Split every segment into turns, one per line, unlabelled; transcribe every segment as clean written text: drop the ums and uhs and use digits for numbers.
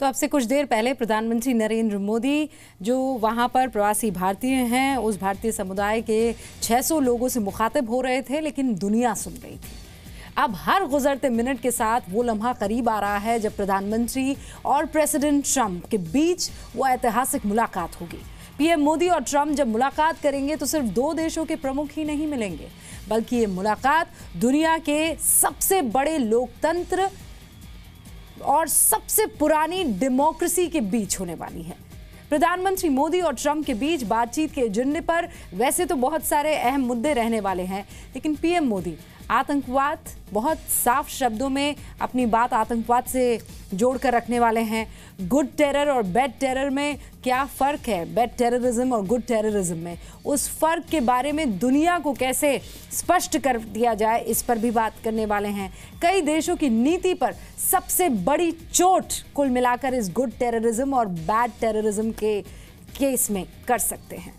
अब से कुछ देर पहले प्रधानमंत्री नरेंद्र मोदी जो वहां पर प्रवासी भारतीय हैं, उस भारतीय समुदाय के 600 लोगों से मुखातिब हो रहे थे, लेकिन दुनिया सुन रही थी। अब हर गुजरते मिनट के साथ वो लम्हा करीब आ रहा है जब प्रधानमंत्री और प्रेसिडेंट ट्रंप के बीच वो ऐतिहासिक मुलाकात होगी। पीएम मोदी और ट्रंप जब मुलाकात करेंगे तो सिर्फ दो देशों के प्रमुख ही नहीं मिलेंगे, बल्कि ये मुलाकात दुनिया के सबसे बड़े लोकतंत्र और सबसे पुरानी डेमोक्रेसी के बीच होने वाली है। प्रधानमंत्री मोदी और ट्रंप के बीच बातचीत के एजेंडे पर वैसे तो बहुत सारे अहम मुद्दे रहने वाले हैं, लेकिन पीएम मोदी आतंकवाद बहुत साफ शब्दों में अपनी बात आतंकवाद से जोड़कर रखने वाले हैं। गुड टेरर और बैड टेरर में क्या फ़र्क है, बैड टेररिज्म और गुड टेररिज्म में, उस फ़र्क के बारे में दुनिया को कैसे स्पष्ट कर दिया जाए, इस पर भी बात करने वाले हैं। कई देशों की नीति पर सबसे बड़ी चोट कुल मिलाकर इस गुड टेररिज्म और बैड टेररिज्म के केस में कर सकते हैं।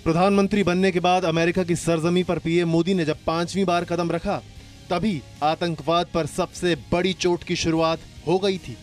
प्रधानमंत्री बनने के बाद अमेरिका की सरजमी पर पीएम मोदी ने जब 5वीं बार कदम रखा, तभी आतंकवाद पर सबसे बड़ी चोट की शुरुआत हो गई थी।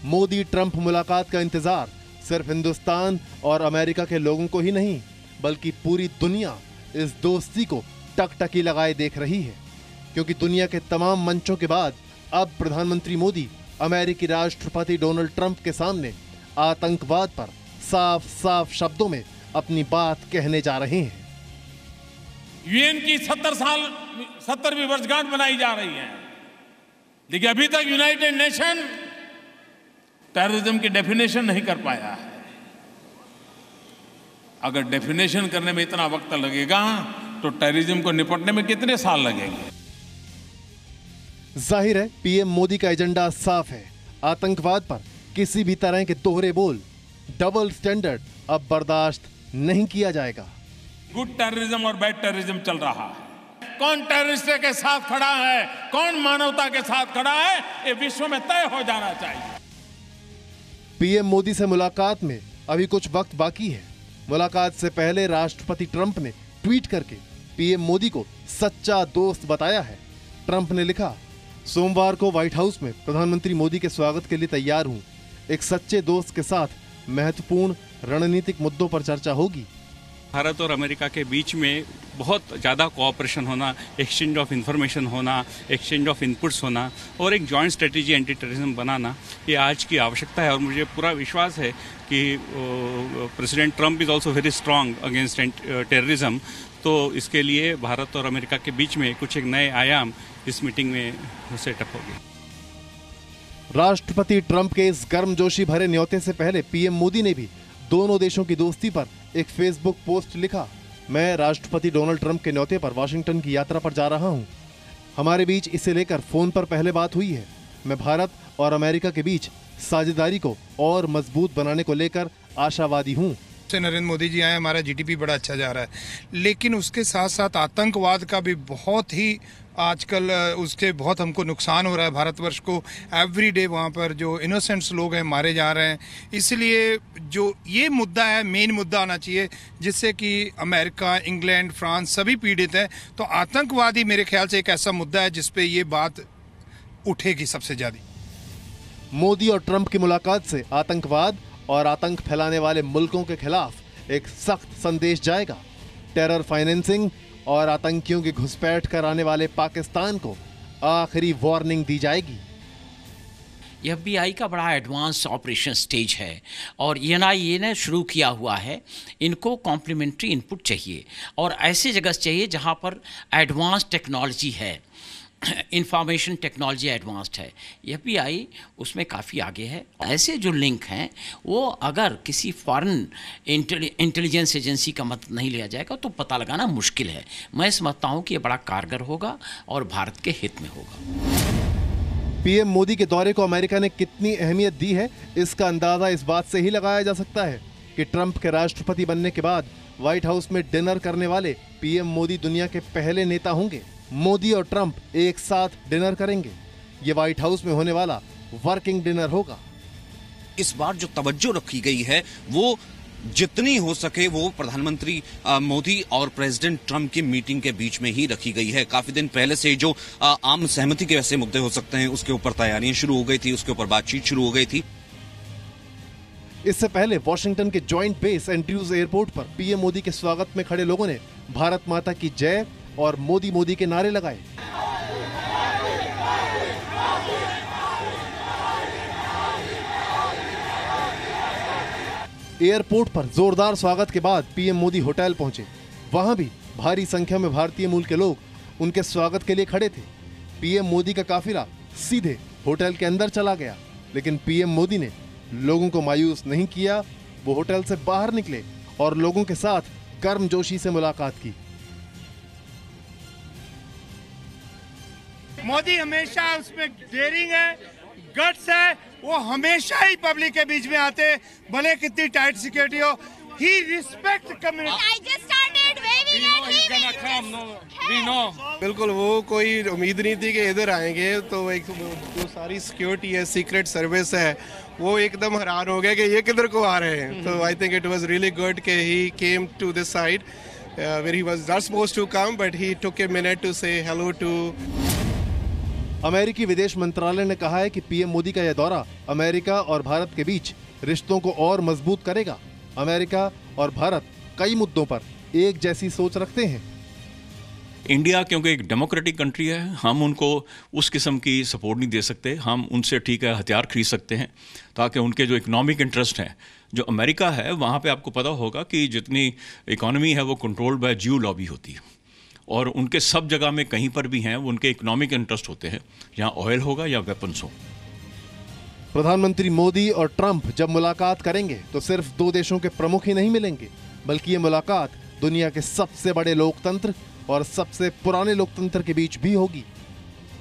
मोदी ट्रंप मुलाकात का इंतजार सिर्फ हिंदुस्तान और अमेरिका के लोगों को ही नहीं, बल्कि पूरी दुनिया इस दोस्ती को टकटकी लगाए देख रही है, क्योंकि दुनिया के तमाम मंचों के बाद अब प्रधानमंत्री मोदी अमेरिकी राष्ट्रपति डोनाल्ड ट्रंप के सामने आतंकवाद पर साफ साफ शब्दों में अपनी बात कहने जा रहे हैं।
यूएन की 70वीं वर्षगांठ मनाई जा रही है, लेकिन अभी तक यूनाइटेड नेशन टेररिज्म की डेफिनेशन नहीं कर पाया है। अगर डेफिनेशन करने में इतना वक्त लगेगा तो टेररिज्म को निपटने में कितने साल लगेंगे?
जाहिर है पीएम मोदी का एजेंडा साफ है। आतंकवाद पर किसी भी तरह के दोहरे बोल, डबल स्टैंडर्ड अब बर्दाश्त नहीं किया जाएगा।
गुड टेररिज्म और बैड टेररिज्म चल रहा है। कौन टेररिस्ट के साथ खड़ा है, कौन मानवता के साथ खड़ा है, ये विश्व में तय हो जाना चाहिए।
पीएम मोदी से मुलाकात में अभी कुछ वक्त बाकी है। मुलाकात से पहले राष्ट्रपति ट्रंप ने ट्वीट करके पीएम मोदी को सच्चा दोस्त बताया है। ट्रंप ने लिखा, सोमवार को व्हाइट हाउस में प्रधानमंत्री मोदी के स्वागत के लिए तैयार हूं। एक सच्चे दोस्त के साथ महत्वपूर्ण रणनीतिक मुद्दों पर चर्चा होगी।
भारत और अमेरिका के बीच में बहुत ज़्यादा कोऑपरेशन होना, एक्सचेंज ऑफ इंफॉर्मेशन होना, एक्सचेंज ऑफ इनपुट्स होना और एक जॉइंट स्ट्रेटेजी एंटी टेररिज्म बनाना, ये आज की आवश्यकता है। और मुझे पूरा विश्वास है कि president Trump is also very strong against terrorism. तो इसके लिए भारत और अमेरिका के बीच में कुछ एक नए आयाम इस मीटिंग में सेटअप होगी।
राष्ट्रपति ट्रंप के इस गर्मजोशी भरे न्योते से पहले पीएम मोदी ने भी दोनों देशों की दोस्ती पर एक फेसबुक पोस्ट लिखा, मैं राष्ट्रपति डोनाल्ड ट्रंप के न्योते पर वाशिंगटन की यात्रा पर जा रहा हूं। हमारे बीच इसे लेकर फोन पर पहले बात हुई है। मैं भारत और अमेरिका के बीच साझेदारी को और मजबूत बनाने को लेकर आशावादी हूं।
नरेंद्र मोदी जी आए, हमारा जीडीपी बड़ा अच्छा जा रहा है, लेकिन उसके साथ साथ आतंकवाद का भी बहुत ही आजकल उसके बहुत हमको नुकसान हो रहा है। भारतवर्ष को एवरी डे वहाँ पर जो इनोसेंट्स लोग हैं मारे जा रहे हैं। इसलिए जो ये मुद्दा है, मेन मुद्दा आना चाहिए, जिससे कि अमेरिका, इंग्लैंड, फ्रांस सभी पीड़ित हैं। तो आतंकवाद ही मेरे ख्याल से एक ऐसा मुद्दा है जिसपे ये बात उठेगी सबसे ज्यादा।
मोदी और ट्रंप की मुलाकात से आतंकवाद और आतंक फैलाने वाले मुल्कों के खिलाफ एक सख्त संदेश जाएगा। टेरर फाइनेंसिंग और आतंकियों की घुसपैठ कराने वाले पाकिस्तान को आखिरी वार्निंग दी जाएगी।
FBI का बड़ा एडवांस ऑपरेशन स्टेज है और NIA ने शुरू किया हुआ है। इनको कॉम्प्लीमेंट्री इनपुट चाहिए और ऐसी जगह चाहिए जहां पर एडवांस टेक्नोलॉजी है, इंफॉर्मेशन टेक्नोलॉजी एडवांस्ड है। FBI उसमें काफ़ी आगे है। ऐसे जो लिंक हैं वो अगर किसी फॉरेन इंटेलिजेंस एजेंसी का मदद नहीं लिया जाएगा तो पता लगाना मुश्किल है। मैं समझता हूँ कि ये बड़ा कारगर होगा और भारत के हित में होगा।
पीएम मोदी के दौरे को अमेरिका ने कितनी अहमियत दी है, इसका अंदाजा इस बात से ही लगाया जा सकता है कि ट्रंप के राष्ट्रपति बनने के बाद व्हाइट हाउस में डिनर करने वाले पीएम मोदी दुनिया के पहले नेता होंगे। मोदी और ट्रंप एक साथ डिनर करेंगे। ये व्हाइट हाउस में होने वाला वर्किंग डिनर होगा।
इस बार जो तवज्जो रखी गई है वो जितनी हो सके वो प्रधानमंत्री मोदी और प्रेसिडेंट ट्रंप की मीटिंग के बीच में ही रखी गई है। काफी दिन पहले से जो आम सहमति के ऐसे मुद्दे हो सकते हैं उसके ऊपर तैयारियां शुरू हो गई थी, उसके ऊपर बातचीत शुरू हो गई थी।
इससे पहले वॉशिंगटन के जॉइंट बेस एंड्रयूज एयरपोर्ट पर पीएम मोदी के स्वागत में खड़े लोगों ने भारत माता की जय और मोदी मोदी के नारे लगाए। एयरपोर्ट पर जोरदार स्वागत के बाद पीएम मोदी होटल पहुंचे। वहां भी भारी संख्या में भारतीय मूल के लोग उनके स्वागत के लिए खड़े थे। पीएम मोदी का काफिला सीधे होटल के अंदर चला गया, लेकिन पीएम मोदी ने लोगों को मायूस नहीं किया। वो होटल से बाहर निकले और लोगों के साथ गर्मजोशी से मुलाकात की।
मोदी हमेशा उसमें डेयरिंग है, गट्स है, वो हमेशा ही पब्लिक के बीच में आते, भले कितनी टाइट सिक्योरिटी हो। He respect community.
I just started waving and he will just
बिल्कुल, वो कोई उम्मीद नहीं थी कि इधर आएंगे, तो एक जो सारी सिक्योरिटी है, सीक्रेट सर्विस है, वो एकदम हैरान हो गए कि ये किधर को आ रहे हैं। तो I think it was really good कि he came to this side where he was not supposed to come, but he took a minute to say hello to.
अमेरिकी विदेश मंत्रालय ने कहा है कि पीएम मोदी का यह दौरा अमेरिका और भारत के बीच रिश्तों को और मजबूत करेगा। अमेरिका और भारत कई मुद्दों पर एक जैसी सोच रखते हैं।
इंडिया क्योंकि एक डेमोक्रेटिक कंट्री है, हम उनको उस किस्म की सपोर्ट नहीं दे सकते। हम उनसे ठीक है हथियार खरीद सकते हैं ताकि उनके जो इकोनॉमिक इंटरेस्ट हैं, जो अमेरिका है वहाँ पे आपको पता होगा कि जितनी इकोनॉमी है वो कंट्रोल्ड बाय जियो लॉबी होती है, और उनके सब जगह में कहीं पर भी हैं वो उनके इकोनॉमिक इंटरेस्ट होते हैं, जहाँ ऑयल होगा या वेपन्स हो।
प्रधानमंत्री मोदी और ट्रंप जब मुलाकात करेंगे तो सिर्फ दो देशों के प्रमुख ही नहीं मिलेंगे, बल्कि ये मुलाकात दुनिया के सबसे बड़े लोकतंत्र और सबसे पुराने लोकतंत्र के बीच भी होगी।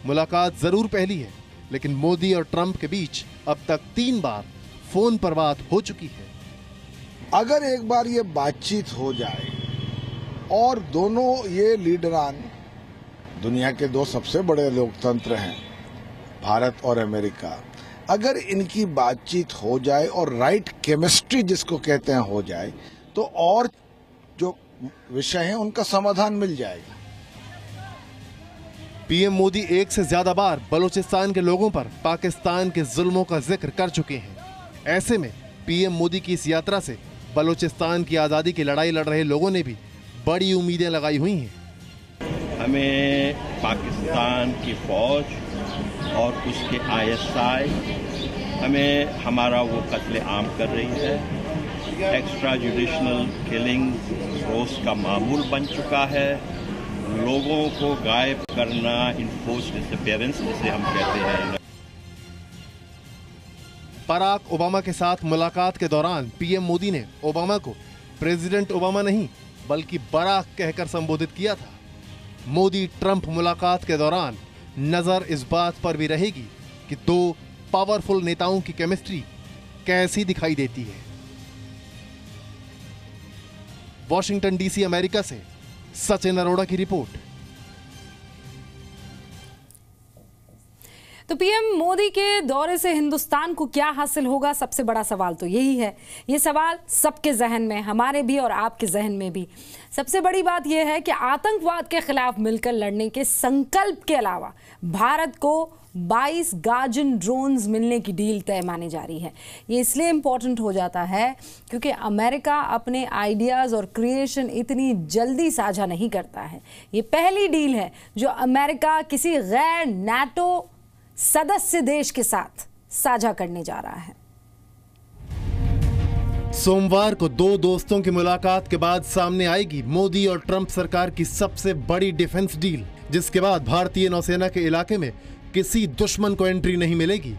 मुलाकात जरूर पहली है, लेकिन मोदी और ट्रंप के बीच अब तक 3 बार फोन पर बात हो चुकी है।
अगर एक बार ये बातचीत हो जाए और दोनों ये लीडरान, दुनिया के 2 सबसे बड़े लोकतंत्र हैं भारत और अमेरिका, अगर इनकी बातचीत हो जाए और राइट केमिस्ट्री जिसको कहते हैं हो जाए, तो और जो विषय है उनका समाधान मिल जाएगा।
पीएम मोदी 1 से ज्यादा बार बलूचिस्तान के लोगों पर पाकिस्तान के जुल्मों का जिक्र कर चुके हैं। ऐसे में पीएम मोदी की इस यात्रा से बलूचिस्तान की आजादी की लड़ाई लड़ रहे लोगों ने भी बड़ी उम्मीदें लगाई हुई हैं।
हमें पाकिस्तान की फौज और उसके ISI हमें हमारा वो कत्ले आम कर रही है। एक्स्ट्रा जुडिशनल किलिंग रोज का मामूल बन चुका है। लोगों को गायब करना, इन्फोर्स्ड डिसअपीयरेंस जिसे हम कहते हैं।
बराक ओबामा के साथ मुलाकात के दौरान पीएम मोदी ने ओबामा को प्रेसिडेंट ओबामा नहीं बल्कि बराक कहकर संबोधित किया था। मोदी ट्रंप मुलाकात के दौरान नजर इस बात पर भी रहेगी कि 2 पावरफुल नेताओं की केमिस्ट्री कैसी दिखाई देती है। वॉशिंगटन डीसी अमेरिका से सचिन अरोड़ा की रिपोर्ट।
तो पीएम मोदी के दौरे से हिंदुस्तान को क्या हासिल होगा, सबसे बड़ा सवाल तो यही है। ये सवाल सबके जहन में, हमारे भी और आपके जहन में भी। सबसे बड़ी बात यह है कि आतंकवाद के खिलाफ मिलकर लड़ने के संकल्प के अलावा भारत को 22 गार्जियन ड्रोन्स मिलने की डील तय मानी जा रही है। ये इसलिए इम्पोर्टेंट हो जाता है क्योंकि अमेरिका अपने आइडियाज़ और क्रिएशन इतनी जल्दी साझा नहीं करता है। ये पहली डील है जो अमेरिका किसी गैर नाटो सदस्य देश के साथ साझा करने जा रहा है।
सोमवार को 2 दोस्तों की मुलाकात के बाद सामने आएगी मोदी और ट्रंप सरकार की सबसे बड़ी डिफेंस डील, जिसके बाद भारतीय नौसेना के इलाके में किसी दुश्मन को एंट्री नहीं मिलेगी।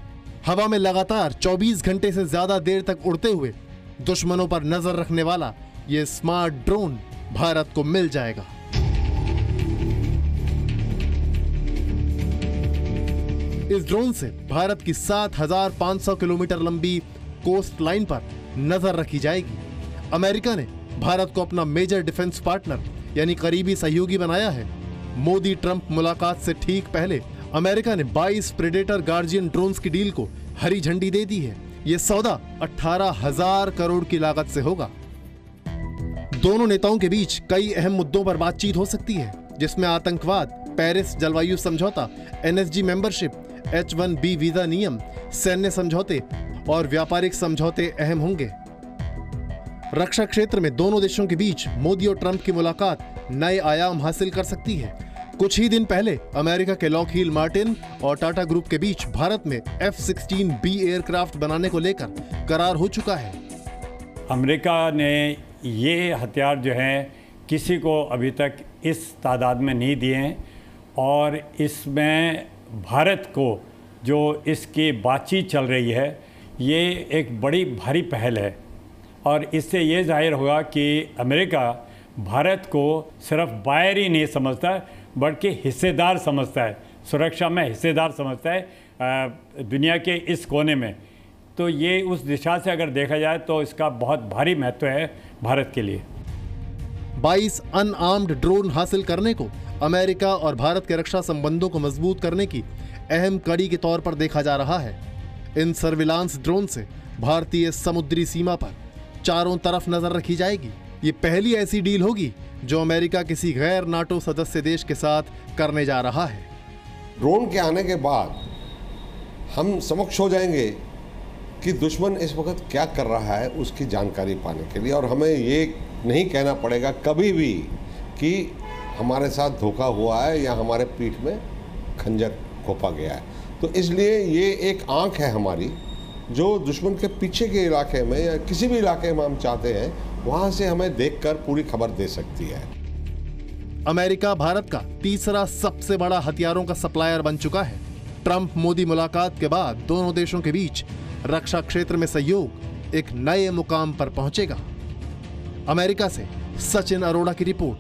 हवा में लगातार 24 घंटे से ज्यादा देर तक उड़ते हुए दुश्मनों पर नजर रखने वाला ये स्मार्ट ड्रोन भारत को मिल जाएगा। इस ड्रोन से भारत की 7,500 किलोमीटर लंबी कोस्ट लाइन पर नजर रखी जाएगी। अमेरिका ने भारत को अपना मेजर डिफेंस पार्टनर यानी करीबी सहयोगी बनाया है। मोदी ट्रंप मुलाकात से ठीक पहले अमेरिका ने 22 प्रेडेटर गार्जियन ड्रोन्स की डील को हरी झंडी दे दी है। यह सौदा 18,000 करोड़ की लागत से होगा। दोनों नेताओं के बीच कई अहम मुद्दों पर बातचीत हो सकती है, जिसमें आतंकवाद, पेरिस जलवायु समझौता, NSG मेंबरशिप, H-1B वीजा नियम, सैन्य समझौते और व्यापारिक समझौते अहम होंगे। रक्षा क्षेत्र में दोनों देशों के बीच मोदी और ट्रंप की मुलाकात नए आयाम हासिल कर सकती है। कुछ ही दिन पहले अमेरिका के लॉकहीड मार्टिन और टाटा ग्रुप के बीच भारत में F-16B एयरक्राफ्ट बनाने को लेकर करार हो चुका है।
अमेरिका ने ये हथियार जो हैं किसी को अभी तक इस तादाद में नहीं दिए हैं और इसमें भारत को जो इसकी बातचीत चल रही है ये एक बड़ी भारी पहल है और इससे ये जाहिर होगा कि अमेरिका भारत को सिर्फ बायर ही नहीं समझता बल्कि हिस्सेदार समझता है, सुरक्षा में हिस्सेदार समझता है दुनिया के इस कोने में। तो ये उस दिशा से अगर देखा जाए तो इसका बहुत भारी महत्व है भारत के लिए।
22 अनआर्म्ड ड्रोन हासिल करने को अमेरिका और भारत के रक्षा संबंधों को मजबूत करने की अहम कड़ी के तौर पर देखा जा रहा है। इन सर्विलांस ड्रोन से भारतीय समुद्री सीमा पर चारों तरफ नजर रखी जाएगी। ये पहली ऐसी डील होगी जो अमेरिका किसी गैर नाटो सदस्य देश के साथ करने जा रहा है।
ड्रोन के आने के बाद हम समक्ष हो जाएंगे कि दुश्मन इस वक्त क्या कर रहा है उसकी जानकारी पाने के लिए, और हमें ये नहीं कहना पड़ेगा कभी भी कि हमारे साथ धोखा हुआ है या हमारे पीठ में खंजर घोंपा गया है। तो इसलिए ये एक आंख है हमारी जो दुश्मन के पीछे के इलाके में या किसी भी इलाके में हम चाहते हैं वहां से हमें देखकर पूरी खबर दे सकती है।
अमेरिका भारत का तीसरा सबसे बड़ा हथियारों का सप्लायर बन चुका है। ट्रंप मोदी मुलाकात के बाद दोनों देशों के बीच रक्षा क्षेत्र में सहयोग एक नए मुकाम पर पहुंचेगा। अमेरिका से सचिन अरोड़ा की रिपोर्ट।